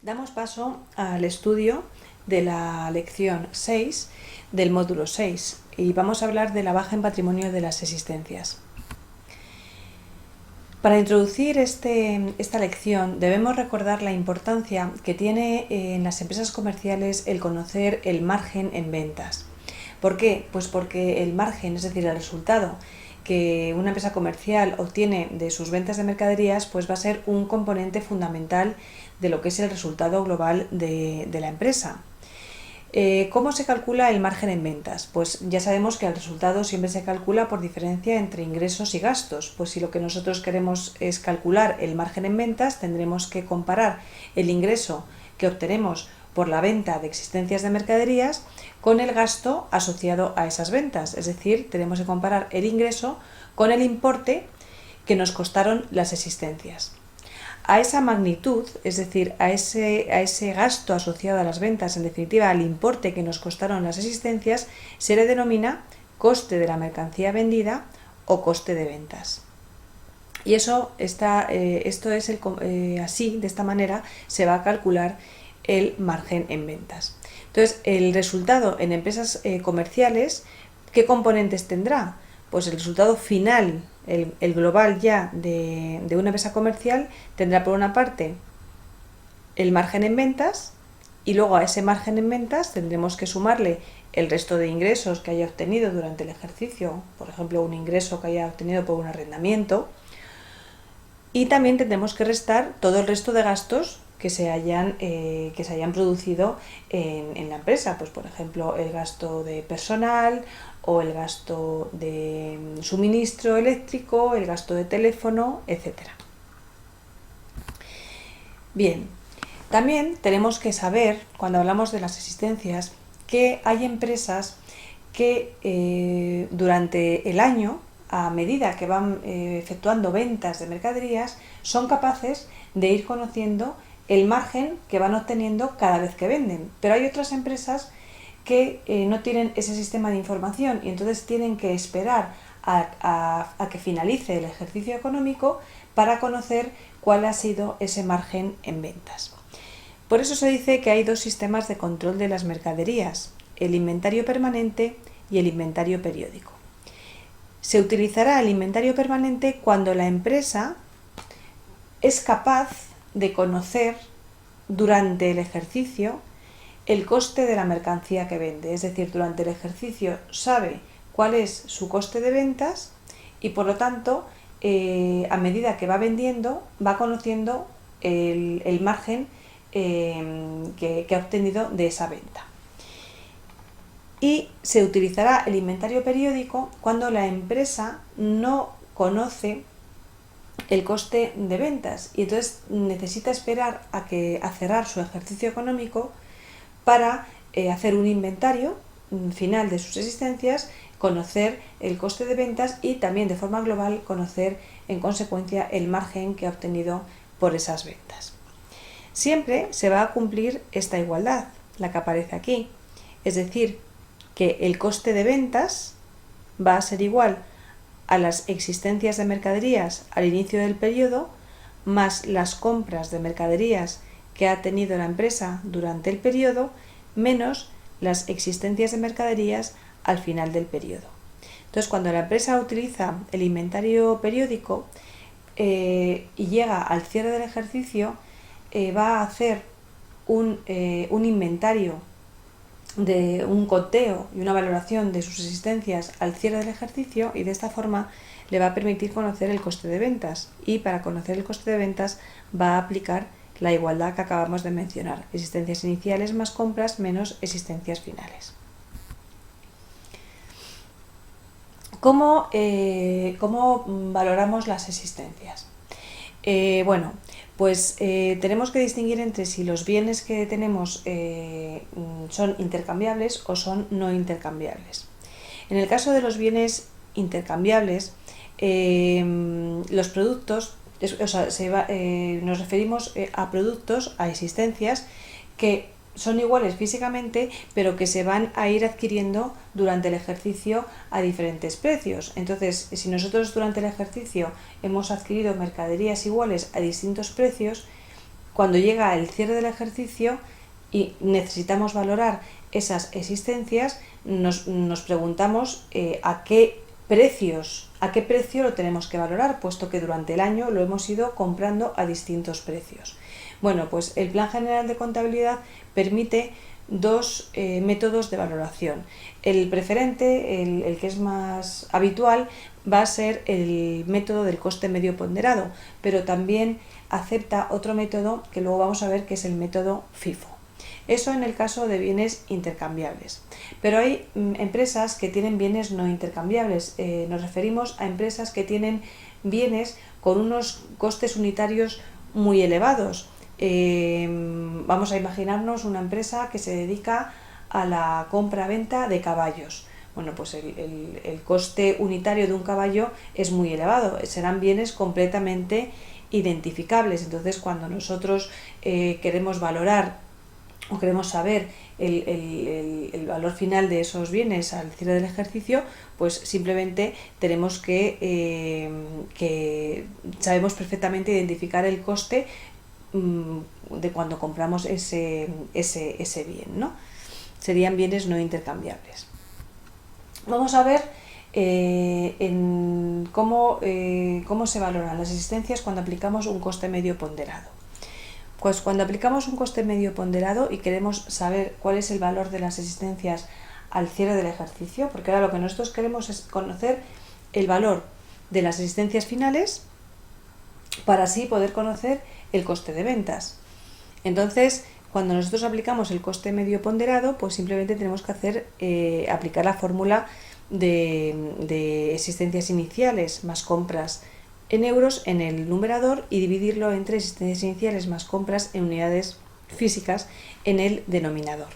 Damos paso al estudio de la lección 6 del módulo 6 y vamos a hablar de la baja en patrimonio de las existencias. Para introducir esta lección debemos recordar la importancia que tiene en las empresas comerciales el conocer el margen en ventas. ¿Por qué? Pues porque el margen, es decir, el resultado que una empresa comercial obtiene de sus ventas de mercaderías, pues va a ser un componente fundamental de lo que es el resultado global de la empresa. ¿Cómo se calcula el margen en ventas? Pues ya sabemos que el resultado siempre se calcula por diferencia entre ingresos y gastos. Pues si lo que nosotros queremos es calcular el margen en ventas, tendremos que comparar el ingreso que obtenemos por la venta de existencias de mercaderías con el gasto asociado a esas ventas. Es decir, tenemos que comparar el ingreso con el importe que nos costaron las existencias. A esa magnitud, es decir, a ese gasto asociado a las ventas, en definitiva al importe que nos costaron las existencias, se le denomina coste de la mercancía vendida o coste de ventas. Y esto es así, de esta manera, se va a calcular el margen en ventas. Entonces, el resultado en empresas comerciales, ¿qué componentes tendrá? Pues el resultado final, el global ya de una empresa comercial, tendrá por una parte el margen en ventas y luego a ese margen en ventas tendremos que sumarle el resto de ingresos que haya obtenido durante el ejercicio, por ejemplo, un ingreso que haya obtenido por un arrendamiento, y también tendremos que restar todo el resto de gastos que se hayan producido en la empresa, pues por ejemplo el gasto de personal o el gasto de suministro eléctrico, el gasto de teléfono, etc. Bien, también tenemos que saber, cuando hablamos de las existencias, que hay empresas que durante el año, a medida que van efectuando ventas de mercaderías, son capaces de ir conociendo el margen que van obteniendo cada vez que venden. Pero hay otras empresas que no tienen ese sistema de información y entonces tienen que esperar a que finalice el ejercicio económico para conocer cuál ha sido ese margen en ventas. Por eso se dice que hay dos sistemas de control de las mercaderías, el inventario permanente y el inventario periódico. Se utilizará el inventario permanente cuando la empresa es capaz de conocer durante el ejercicio el coste de la mercancía que vende. Es decir, durante el ejercicio sabe cuál es su coste de ventas y por lo tanto a medida que va vendiendo va conociendo el margen que ha obtenido de esa venta. Y se utilizará el inventario periódico cuando la empresa no conoce el coste de ventas y entonces necesita esperar a cerrar su ejercicio económico para hacer un inventario final de sus existencias, conocer el coste de ventas y también de forma global conocer en consecuencia el margen que ha obtenido por esas ventas. Siempre se va a cumplir esta igualdad, la que aparece aquí, es decir, que el coste de ventas va a ser igual a las existencias de mercaderías al inicio del periodo más las compras de mercaderías que ha tenido la empresa durante el periodo menos las existencias de mercaderías al final del periodo. Entonces, cuando la empresa utiliza el inventario periódico y llega al cierre del ejercicio, va a hacer un inventario de un conteo y una valoración de sus existencias al cierre del ejercicio y de esta forma le va a permitir conocer el coste de ventas y para conocer el coste de ventas va a aplicar la igualdad que acabamos de mencionar, existencias iniciales más compras menos existencias finales. ¿Cómo valoramos las existencias? Tenemos que distinguir entre si los bienes que tenemos son intercambiables o son no intercambiables. En el caso de los bienes intercambiables, los productos, nos referimos a productos, a existencias que son iguales físicamente, pero que se van a ir adquiriendo durante el ejercicio a diferentes precios. Entonces, si nosotros durante el ejercicio hemos adquirido mercaderías iguales a distintos precios, cuando llega el cierre del ejercicio y necesitamos valorar esas existencias, nos preguntamos a qué precio lo tenemos que valorar, puesto que durante el año lo hemos ido comprando a distintos precios. Bueno, pues el Plan General de Contabilidad permite dos métodos de valoración. El preferente, el que es más habitual, va a ser el método del coste medio ponderado, pero también acepta otro método que luego vamos a ver, que es el método FIFO. Eso en el caso de bienes intercambiables. Pero hay empresas que tienen bienes no intercambiables. Nos referimos a empresas que tienen bienes con unos costes unitarios muy elevados. Vamos a imaginarnos una empresa que se dedica a la compra-venta de caballos. Bueno, pues el coste unitario de un caballo es muy elevado, serán bienes completamente identificables. Entonces, cuando nosotros queremos valorar o queremos saber el valor final de esos bienes al cierre del ejercicio, pues simplemente tenemos que sabemos perfectamente identificar el coste de cuando compramos ese bien, ¿no? Serían bienes no intercambiables. Vamos a ver cómo se valoran las existencias cuando aplicamos un coste medio ponderado. Pues cuando aplicamos un coste medio ponderado y queremos saber cuál es el valor de las existencias al cierre del ejercicio, porque ahora lo que nosotros queremos es conocer el valor de las existencias finales para así poder conocer el coste de ventas. Entonces, cuando nosotros aplicamos el coste medio ponderado, pues simplemente tenemos que aplicar la fórmula de existencias iniciales más compras en euros en el numerador y dividirlo entre existencias iniciales más compras en unidades físicas en el denominador.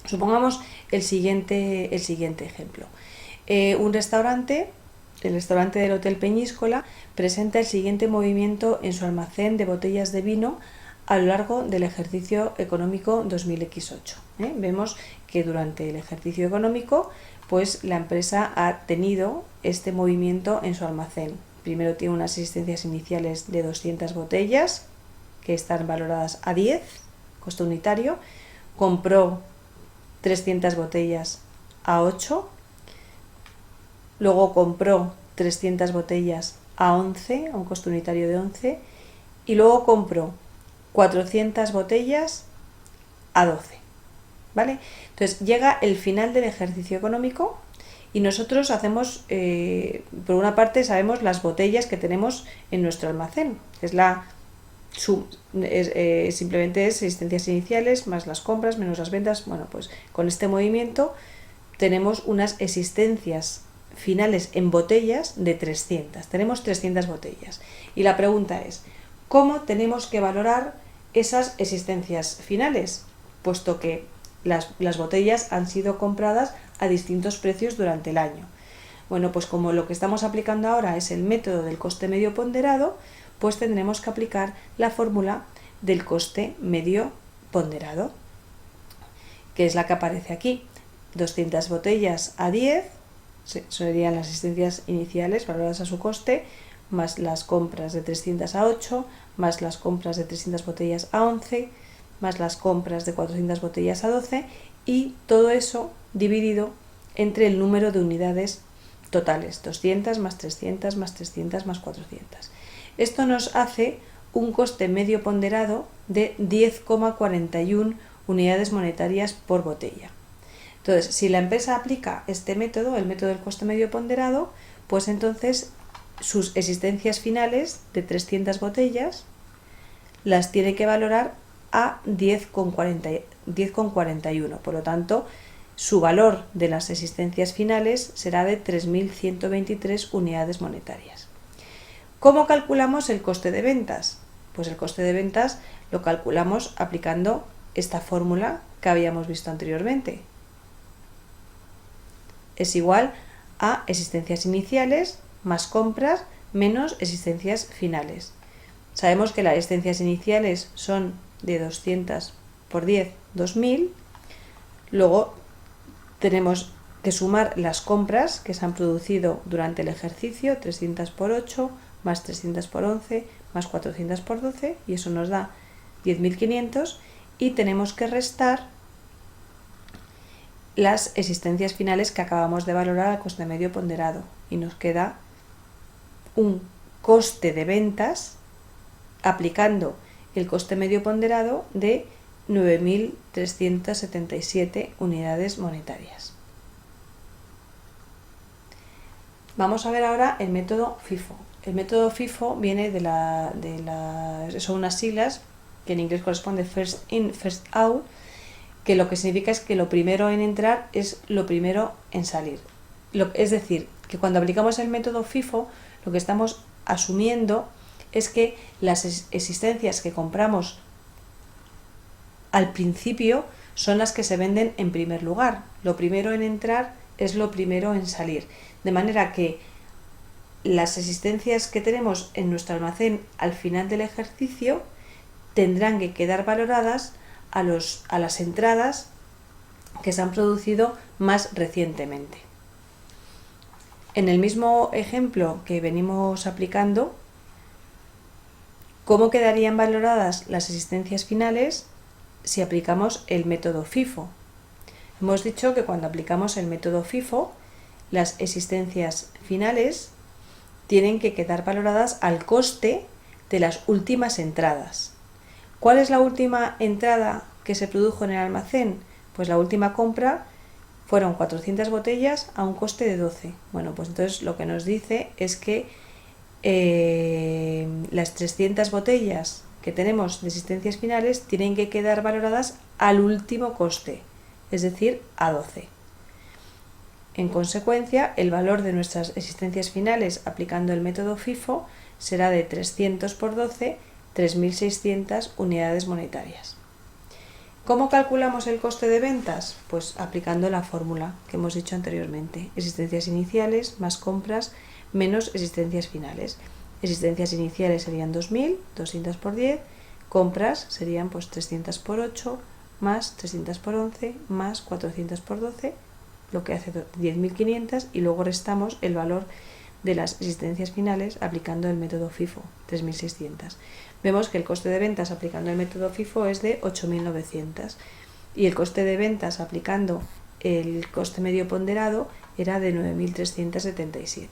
Supongamos el siguiente ejemplo. Un restaurante, el restaurante del Hotel Peñíscola, presenta el siguiente movimiento en su almacén de botellas de vino a lo largo del ejercicio económico 2018. Vemos que durante el ejercicio económico, pues la empresa ha tenido este movimiento en su almacén. Primero tiene unas existencias iniciales de 200 botellas que están valoradas a 10, coste unitario. Compró 300 botellas a 8. Luego compró 300 botellas a 11, a un coste unitario de 11. Y luego compró 400 botellas a 12. ¿Vale? Entonces llega el final del ejercicio económico y nosotros hacemos, por una parte sabemos las botellas que tenemos en nuestro almacén, que es simplemente es existencias iniciales más las compras menos las ventas. Bueno, pues con este movimiento tenemos unas existencias finales en botellas de 300. Tenemos 300 botellas. Y la pregunta es, ¿cómo tenemos que valorar esas existencias finales? Puesto que las botellas han sido compradas a distintos precios durante el año. Bueno, pues como lo que estamos aplicando ahora es el método del coste medio ponderado, pues tendremos que aplicar la fórmula del coste medio ponderado, que es la que aparece aquí. 200 botellas a 10, serían las existencias iniciales valoradas a su coste, más las compras de 300 a 8, más las compras de 300 botellas a 11, más las compras de 400 botellas a 12, y todo eso dividido entre el número de unidades totales, 200 más 300 más 300 más 400. Esto nos hace un coste medio ponderado de 10,41 unidades monetarias por botella. Entonces, si la empresa aplica este método, el método del coste medio ponderado, pues entonces sus existencias finales de 300 botellas las tiene que valorar a 10,41. Por lo tanto, su valor de las existencias finales será de 3.123 unidades monetarias. ¿Cómo calculamos el coste de ventas? Pues el coste de ventas lo calculamos aplicando esta fórmula que habíamos visto anteriormente. Es igual a existencias iniciales más compras menos existencias finales. Sabemos que las existencias iniciales son de 200 por 10, 2000. Luego tenemos que sumar las compras que se han producido durante el ejercicio, 300 por 8, más 300 por 11, más 400 por 12, y eso nos da 10.500 y tenemos que restar las existencias finales que acabamos de valorar al coste medio ponderado y nos queda un coste de ventas aplicando el coste medio ponderado de 9.377 unidades monetarias. Vamos a ver ahora el método FIFO. El método FIFO viene son unas siglas que en inglés corresponde First In, First Out, que lo que significa es que lo primero en entrar es lo primero en salir. Es decir, que cuando aplicamos el método FIFO, lo que estamos asumiendo es que las existencias que compramos al principio son las que se venden en primer lugar. Lo primero en entrar es lo primero en salir. De manera que las existencias que tenemos en nuestro almacén al final del ejercicio tendrán que quedar valoradas a las entradas que se han producido más recientemente. En el mismo ejemplo que venimos aplicando, ¿cómo quedarían valoradas las existencias finales si aplicamos el método FIFO? Hemos dicho que cuando aplicamos el método FIFO, las existencias finales tienen que quedar valoradas al coste de las últimas entradas. ¿Cuál es la última entrada que se produjo en el almacén? Pues la última compra fueron 400 botellas a un coste de 12. Bueno, pues entonces lo que nos dice es que las 300 botellas que tenemos de existencias finales tienen que quedar valoradas al último coste, es decir, a 12. En consecuencia, el valor de nuestras existencias finales aplicando el método FIFO será de 300 por 12, 3.600 unidades monetarias. ¿Cómo calculamos el coste de ventas? Pues aplicando la fórmula que hemos dicho anteriormente. Existencias iniciales más compras menos existencias finales. Existencias iniciales serían 2.000, 200 por 10, compras serían pues 300 por 8, más 300 por 11, más 400 por 12, lo que hace 10.500 y luego restamos el valor de las existencias finales aplicando el método FIFO, 3.600. Vemos que el coste de ventas aplicando el método FIFO es de 8.900 y el coste de ventas aplicando el coste medio ponderado era de 9.377.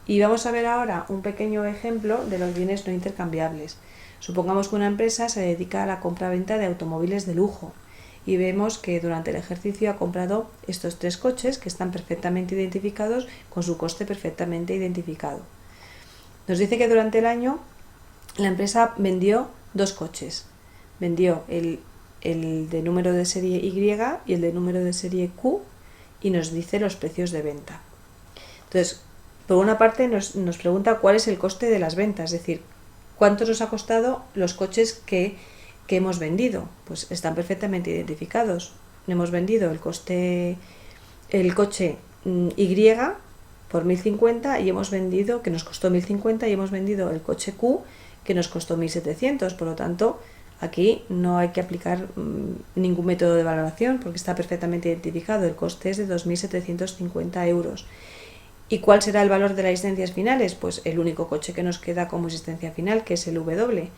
Y vamos a ver ahora un pequeño ejemplo de los bienes no intercambiables. Supongamos que una empresa se dedica a la compra-venta de automóviles de lujo y vemos que durante el ejercicio ha comprado estos 3 coches que están perfectamente identificados con su coste perfectamente identificado. Nos dice que durante el año la empresa vendió 2 coches. Vendió el de número de serie Y y el de número de serie Q y nos dice los precios de venta. Entonces, por una parte nos pregunta cuál es el coste de las ventas, es decir, cuánto nos ha costado los coches que hemos vendido. Pues están perfectamente identificados. Hemos vendido el coche Y por 1.050 y hemos vendido, que nos costó 1.050 y hemos vendido el coche Q que nos costó 1.700. Por lo tanto, aquí no hay que aplicar ningún método de valoración porque está perfectamente identificado. El coste es de 2.750 euros. ¿Y cuál será el valor de las existencias finales? Pues el único coche que nos queda como existencia final, que es el W.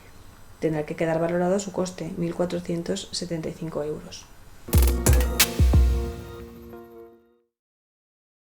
Tendrá que quedar valorado su coste, 1.475 euros.